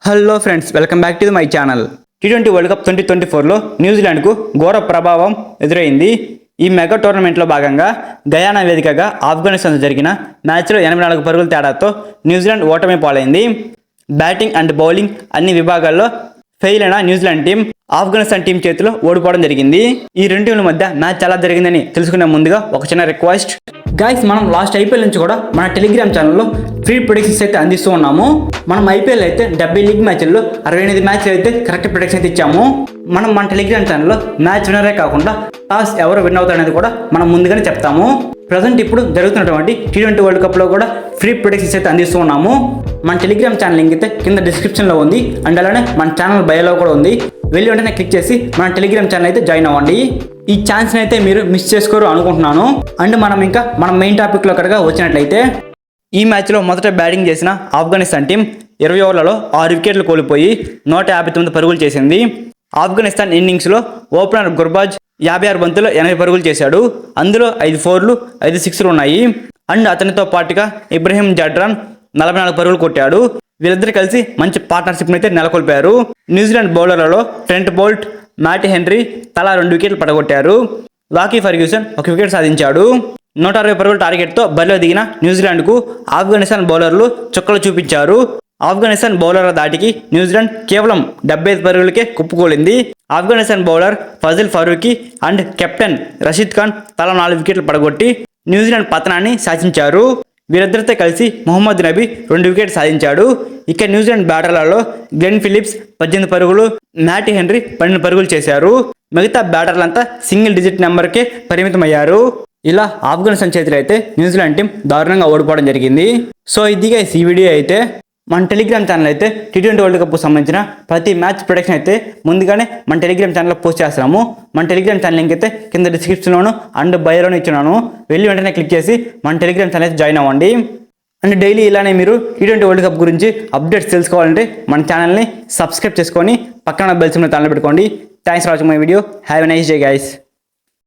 Hello friends, welcome back to my channel. టీ20 world cup 2024లో న్యూజిలాండ్కు ఘోర ప్రభావం ఎదురైంది. ఈ మెగా టోర్నమెంట్లో భాగంగా గయానా వేదికగా ఆఫ్ఘనిస్తాన్తో జరిగిన మ్యాచ్లో 84 పరుగుల తేడాతో న్యూజిలాండ్ ఓటమి పాలైంది. బ్యాటింగ్ అండ్ బౌలింగ్ అన్ని విభాగాల్లో ఫెయిల్ అయిన న్యూజిలాండ్ టీం ఆఫ్ఘనిస్తాన్ టీం చేతిలో ఓడిపోవడం జరిగింది. ఈ రెండు టీంల మధ్య మ్యాచ్ ఎలా జరిగిందని తెలుసుకునే ముందుగా ఒక చిన్న రిక్వెస్ట్ గైస్, మనం లాస్ట్ ఐపీఎల్ నుంచి కూడా మన టెలిగ్రామ్ ఛానల్లో ఫ్రీ ప్రిడిక్షన్స్ అయితే అందిస్తూ ఉన్నాము. మనం ఐపీఎల్ అయితే 70 లీగ్ మ్యాచ్ల్లో 68 మ్యాచ్లు అయితే కరెక్ట్ ప్రిడిక్షన్ అయితే ఇచ్చాము. మనం మన టెలిగ్రామ్ ఛానల్లో మ్యాచ్ విన్నరే కాకుండా టాస్ ఎవరు విన్ అవుతారనేది కూడా మనం ముందుగానే చెప్తాము. ప్రజెంట్ ఇప్పుడు జరుగుతున్నటువంటి టీ20 వరల్డ్ కప్లో కూడా ఫ్రీ ప్రిడిక్షన్స్ అయితే అందిస్తూ ఉన్నాము. మన టెలిగ్రామ్ ఛానల్ లింక్ అయితే కింద డిస్క్రిప్షన్లో ఉంది అండ్ అలానే మన ఛానల్ బయోలో కూడా ఉంది. వెళ్ళి వెంటనే క్లిక్ చేసి మన టెలిగ్రామ్ ఛానల్ అయితే జాయిన్ అవ్వండి. ఈ ఛాన్స్ని అయితే మీరు మిస్ చేసుకోరు అనుకుంటున్నాను. అండ్ మనం మెయిన్ టాపిక్లో కనుక వచ్చినట్లయితే ఈ మ్యాచ్లో మొదట బ్యాటింగ్ చేసిన ఆఫ్ఘనిస్తాన్ టీం 20 ఓవర్లలో 6 వికెట్లు కోల్పోయి 159 పరుగులు చేసింది. ఆఫ్ఘనిస్తాన్ ఇన్నింగ్స్లో ఓపెనర్ గుర్బాజ్ 56 బంతుల్లో 80 పరుగులు చేశాడు. అందులో 5 ఫోర్లు 5 సిక్స్లు ఉన్నాయి. అండ్ అతనితో పాటుగా ఇబ్రహీం జడ్రాన్ 44 పరుగులు కొట్టాడు. వీళ్ళిద్దరు కలిసి మంచి పార్ట్నర్షిప్ని అయితే నెలకొల్పారు. న్యూజిలాండ్ బౌలర్లలో ట్రెంట్ బోల్ట్, మ్యాట్ హెన్రీ తలా 2 వికెట్లు పడగొట్టారు. లాకీ ఫర్గ్యూసన్ 1 వికెట్ సాధించాడు. 160 పరుగుల టార్గెట్తో బరిలో దిగిన న్యూజిలాండ్కు ఆఫ్ఘనిస్తాన్ బౌలర్లు చుక్కలు చూపించారు. ఆఫ్ఘనిస్తాన్ బౌలర్ల దాటికి న్యూజిలాండ్ కేవలం 75 పరుగులకే కుప్పుకోలింది. Afghanistan bowler Fazal Farooqi and captain Rashid Khan తలా 4 వికెట్లు పడగొట్టి న్యూజిలాండ్ పతనాన్ని శాసించారు. వీరిద్దరితో కలిసి మొహమ్మద్ నబీ 2 వికెట్లు సాధించాడు. ఇక న్యూజిలాండ్ బ్యాటర్లలో గ్లెన్ ఫిలిప్స్ 18 పరుగులు, మ్యాట్ హెన్రీ 12 పరుగులు చేశారు. మిగతా బ్యాటర్లంతా సింగిల్ డిజిట్ నెంబర్కే పరిమితమయ్యారు. ఇలా ఆఫ్ఘనిస్తాన్ చేతిలో అయితే న్యూజిలాండ్ టీం దారుణంగా ఓడిపోవడం జరిగింది. సో ఇదిగా ఈ వీడియో అయితే మన టెలిగ్రామ్ ఛానల్ అయితే టీ20 వరల్డ్ కప్కు సంబంధించిన ప్రతి మ్యాచ్ ప్రొడక్షన్ అయితే ముందుగానే మన టెలిగ్రామ్ ఛానల్లో పోస్ట్ చేస్తున్నాము. మన టెలిగ్రామ్ ఛానల్ లింక్ అయితే కింద డిస్క్రిప్షన్లోను అండ్ బయోలోను ఇచ్చున్నాను. వెళ్ళి వెంటనే క్లిక్ చేసి మన టెలిగ్రామ్ ఛానల్ అయితే జాయిన్ అవ్వండి. అండ్ డైలీ ఇలానే మీరు టీ20 వరల్డ్ కప్ గురించి అప్డేట్స్ తెలుసుకోవాలంటే మన ఛానల్ని సబ్స్క్రైబ్ చేసుకొని పక్కన బెల్ సింబల్ పెట్టుకోండి. Thanks for watching my video. Have a nice day guys.